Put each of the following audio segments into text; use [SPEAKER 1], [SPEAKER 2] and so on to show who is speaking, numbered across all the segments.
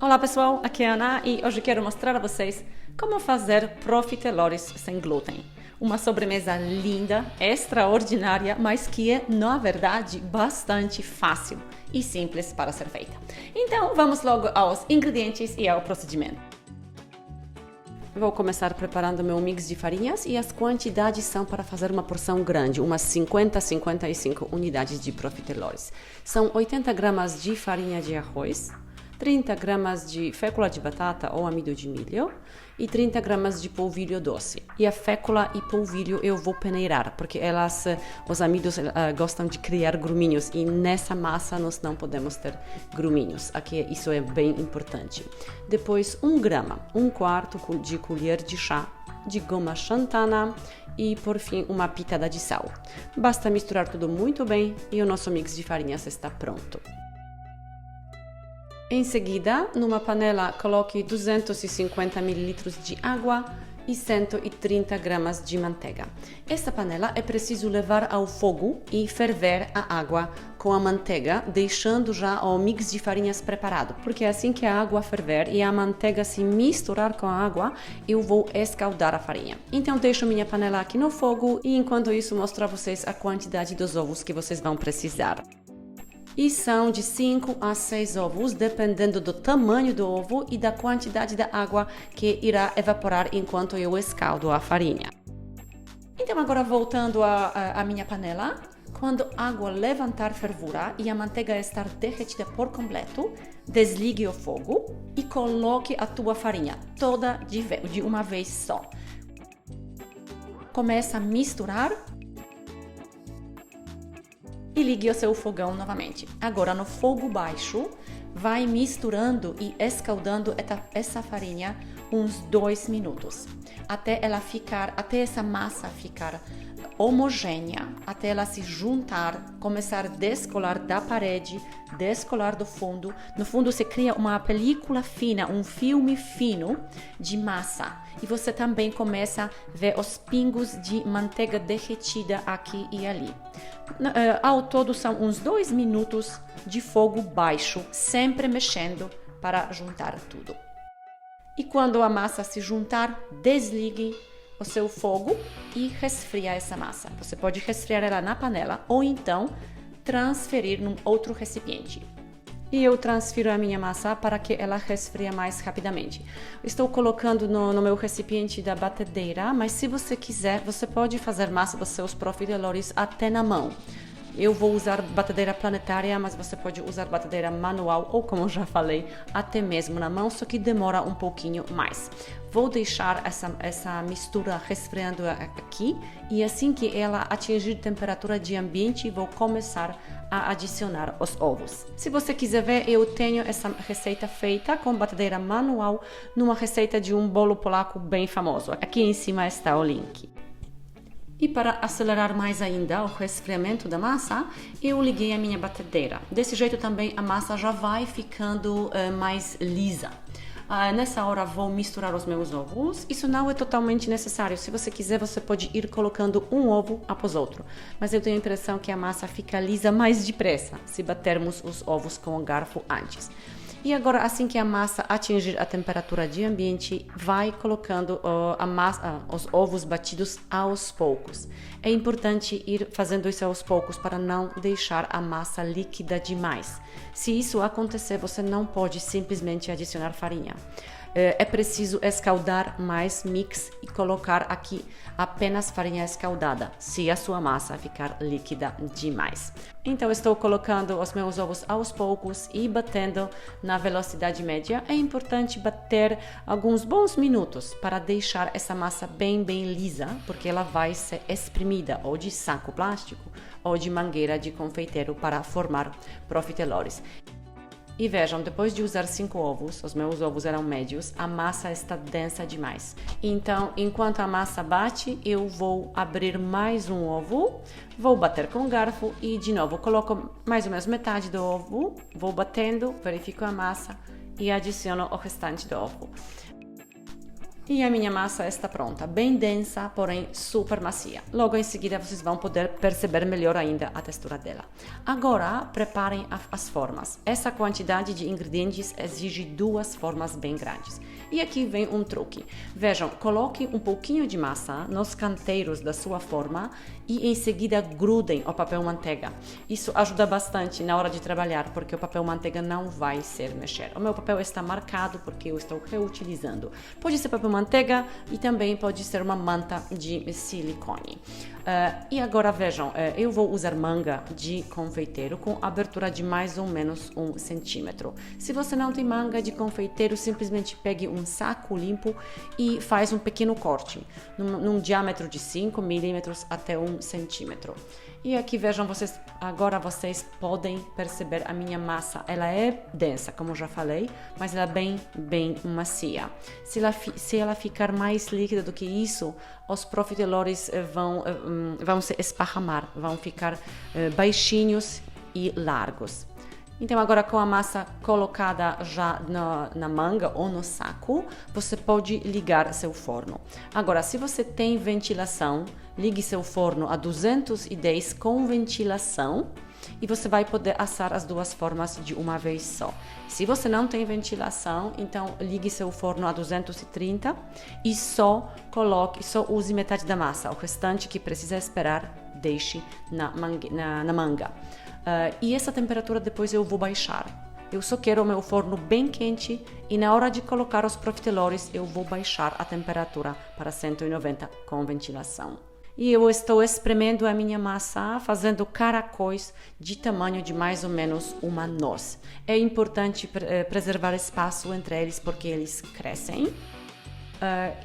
[SPEAKER 1] Olá pessoal, aqui é a Ana e hoje quero mostrar a vocês como fazer profiteroles sem glúten. Uma sobremesa linda, extraordinária, mas que é, na verdade, bastante fácil e simples para ser feita. Então vamos logo aos ingredientes e ao procedimento. Vou começar preparando meu mix de farinhas e as quantidades são para fazer uma porção grande, umas 50 a 55 unidades de profiteroles. São 80 gramas de farinha de arroz, 30 gramas de fécula de batata ou amido de milho e 30 gramas de polvilho doce. E a fécula e polvilho eu vou peneirar, porque os amidos gostam de criar gruminhos e nessa massa nós não podemos ter gruminhos. Aqui isso é bem importante. Depois 1 grama, 1/4 de colher de chá de goma xantana e por fim uma pitada de sal. Basta misturar tudo muito bem e o nosso mix de farinhas está pronto. Em seguida, numa panela, coloque 250 ml de água e 130 gramas de manteiga. Esta panela é preciso levar ao fogo e ferver a água com a manteiga, deixando já o mix de farinhas preparado, porque assim que a água ferver e a manteiga se misturar com a água, eu vou escaldar a farinha. Então deixo minha panela aqui no fogo e enquanto isso mostro a vocês a quantidade dos ovos que vocês vão precisar. E são de 5 a 6 ovos, dependendo do tamanho do ovo e da quantidade da água que irá evaporar enquanto eu escaldo a farinha. Então agora voltando à minha panela, quando a água levantar fervura e a manteiga estar derretida por completo, desligue o fogo e coloque a tua farinha toda de uma vez só. Começa a misturar e ligue o seu fogão novamente. Agora no fogo baixo, vai misturando e escaldando essa farinha uns 2 minutos, até essa massa ficar homogênea, até ela se juntar, começar a descolar da parede, descolar do fundo. No fundo se cria uma película fina, um filme fino de massa. E você também começa a ver os pingos de manteiga derretida aqui e ali. Ao todo são uns 2 minutos de fogo baixo, sempre mexendo para juntar tudo. E quando a massa se juntar, desligue o seu fogo e resfria essa massa. Você pode resfriar ela na panela ou então transferir num outro recipiente. E eu transfiro a minha massa para que ela resfrie mais rapidamente. Estou colocando no meu recipiente da batedeira, mas se você quiser, você pode fazer massa dos seus profiteroles até na mão. Eu vou usar batedeira planetária, mas você pode usar batedeira manual ou, como já falei, até mesmo na mão, só que demora um pouquinho mais. Vou deixar essa mistura resfriando aqui e assim que ela atingir temperatura de ambiente, vou começar a adicionar os ovos. Se você quiser ver, eu tenho essa receita feita com batedeira manual numa receita de um bolo polaco bem famoso. Aqui em cima está o link. E para acelerar mais ainda o resfriamento da massa, eu liguei a minha batedeira. Desse jeito também a massa já vai ficando mais lisa. Nessa hora vou misturar os meus ovos. Isso não é totalmente necessário. Se você quiser, você pode ir colocando um ovo após outro. Mas eu tenho a impressão que a massa fica lisa mais depressa se batermos os ovos com o garfo antes. E agora, assim que a massa atingir a temperatura de ambiente, vai colocando os ovos batidos aos poucos. É importante ir fazendo isso aos poucos para não deixar a massa líquida demais. Se isso acontecer, você não pode simplesmente adicionar farinha. É preciso escaldar mais mix e colocar aqui apenas farinha escaldada, se a sua massa ficar líquida demais. Então estou colocando os meus ovos aos poucos e batendo na velocidade média. É importante bater alguns bons minutos para deixar essa massa bem lisa, porque ela vai ser espremida ou de saco plástico ou de mangueira de confeiteiro para formar profiteroles. E vejam, depois de usar 5 ovos, os meus ovos eram médios, a massa está densa demais. Então, enquanto a massa bate, eu vou abrir mais um ovo, vou bater com o garfo e de novo coloco mais ou menos metade do ovo, vou batendo, verifico a massa e adiciono o restante do ovo. E a minha massa está pronta, bem densa, porém super macia. Logo em seguida vocês vão poder perceber melhor ainda a textura dela. Agora preparem as formas. Essa quantidade de ingredientes exige 2 formas bem grandes. E aqui vem um truque. Vejam, coloque um pouquinho de massa nos canteiros da sua forma e em seguida grudem o papel manteiga. Isso ajuda bastante na hora de trabalhar, porque o papel manteiga não vai ser mexer. O meu papel está marcado porque eu estou reutilizando. Pode ser papel manteiga e também pode ser uma manta de silicone. E agora vejam, eu vou usar manga de confeiteiro com abertura de mais ou menos 1 centímetro. Se você não tem manga de confeiteiro, simplesmente pegue um saco limpo e faz um pequeno corte, num diâmetro de 5 milímetros até 1 centímetro. E aqui vejam, agora vocês podem perceber a minha massa. Ela é densa, como já falei, mas ela é bem macia. Se ela ficar mais líquida do que isso, os profiteroles vão se esparramar, vão ficar baixinhos e largos. Então agora com a massa colocada já na manga ou no saco, você pode ligar seu forno. Agora, se você tem ventilação, ligue seu forno a 210 com ventilação e você vai poder assar as 2 formas de uma vez só. Se você não tem ventilação, então ligue seu forno a 230 e só use metade da massa. O restante que precisa esperar, deixe na manga. E essa temperatura depois eu vou baixar. Eu só quero o meu forno bem quente e na hora de colocar os profiteroles eu vou baixar a temperatura para 190 com ventilação. E eu estou espremendo a minha massa, fazendo caracóis de tamanho de mais ou menos uma noz. É importante preservar espaço entre eles porque eles crescem.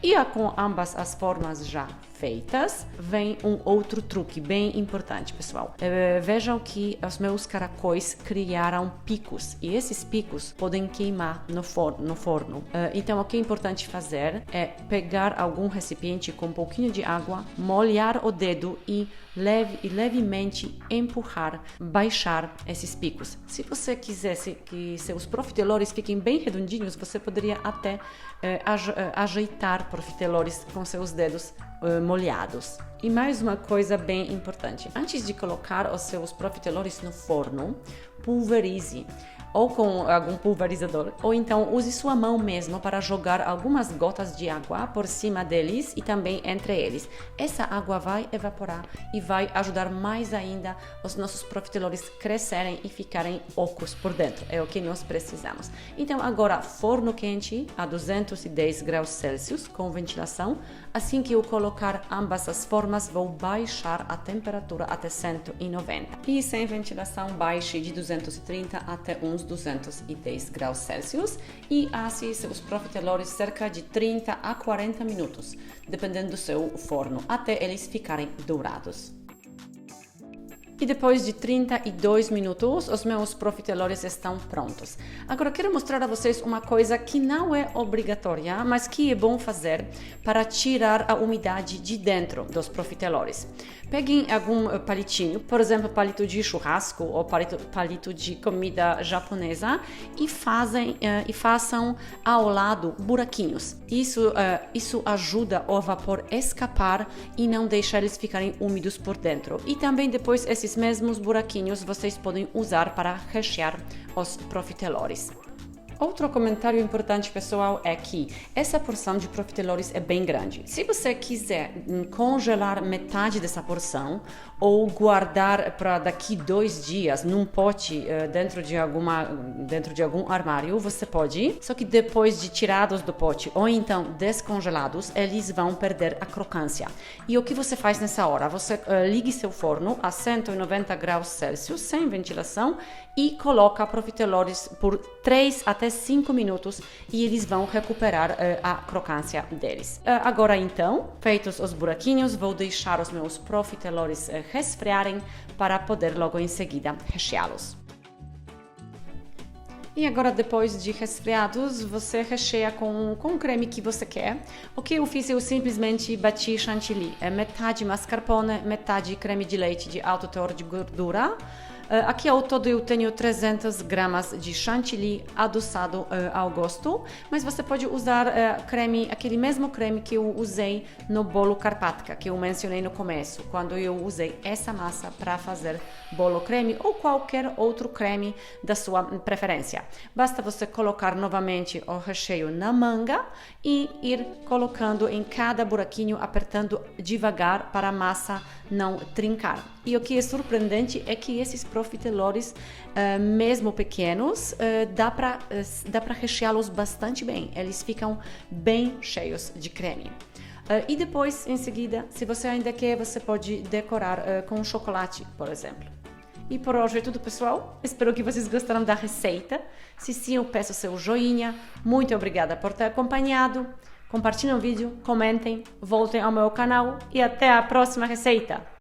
[SPEAKER 1] E com ambas as formas já feitas, vem um outro truque bem importante, pessoal. Vejam que os meus caracóis criaram picos e esses picos podem queimar no forno. Então, o que é importante fazer é pegar algum recipiente com um pouquinho de água, molhar o dedo e levemente empurrar, baixar esses picos. Se você quisesse que seus profiteroles fiquem bem redondinhos, você poderia até ajeitar profiteroles com seus dedos molhados. E mais uma coisa bem importante: antes de colocar os seus profiteroles no forno, pulverize ou com algum pulverizador, ou então use sua mão mesmo para jogar algumas gotas de água por cima deles e também entre eles. Essa água vai evaporar e vai ajudar mais ainda os nossos profiteroles crescerem e ficarem ocos por dentro. É o que nós precisamos. Então agora forno quente a 210 graus Celsius com ventilação. Assim que eu colocar ambas as formas, vou baixar a temperatura até 190. E sem ventilação, baixe de 230 até uns 210 graus Celsius e asse seus profiteroles cerca de 30 a 40 minutos, dependendo do seu forno, até eles ficarem dourados. E depois de 32 minutos, os meus profiteroles estão prontos. Agora, quero mostrar a vocês uma coisa que não é obrigatória, mas que é bom fazer para tirar a umidade de dentro dos profiteroles. Peguem algum palitinho, por exemplo, palito de churrasco ou palito de comida japonesa e façam ao lado buraquinhos. Isso ajuda o vapor a escapar e não deixa eles ficarem úmidos por dentro. E também depois esses mesmos buraquinhos vocês podem usar para rechear os profiteroles. Outro comentário importante, pessoal, é que essa porção de profiteroles é bem grande. Se você quiser congelar metade dessa porção ou guardar para daqui 2 dias num pote dentro de algum armário, você pode. Só que depois de tirados do pote ou então descongelados, eles vão perder a crocância. E o que você faz nessa hora? Você ligue seu forno a 190 graus Celsius sem ventilação e coloca profiteroles por 3 até 5 minutos e eles vão recuperar a crocância deles. Agora então, feitos os buraquinhos, vou deixar os meus profiteroles resfriarem para poder logo em seguida recheá-los. E agora, depois de resfriados, você recheia com o creme que você quer. O que eu fiz, eu simplesmente bati chantilly. Metade mascarpone, metade creme de leite de alto teor de gordura. Aqui ao todo eu tenho 300 gramas de chantilly adoçado ao gosto, mas você pode usar creme, aquele mesmo creme que eu usei no bolo Carpatka, que eu mencionei no começo, quando eu usei essa massa para fazer bolo creme ou qualquer outro creme da sua preferência. Basta você colocar novamente o recheio na manga e ir colocando em cada buraquinho, apertando devagar para a massa não trincar. E o que é surpreendente é que esses profiteroles, mesmo pequenos, dá para recheá-los bastante bem. Eles ficam bem cheios de creme. E depois, em seguida, se você ainda quer, você pode decorar com chocolate, por exemplo. E por hoje é tudo, pessoal. Espero que vocês gostaram da receita. Se sim, eu peço seu joinha. Muito obrigada por ter acompanhado. Compartilhem o vídeo, comentem, voltem ao meu canal e até a próxima receita!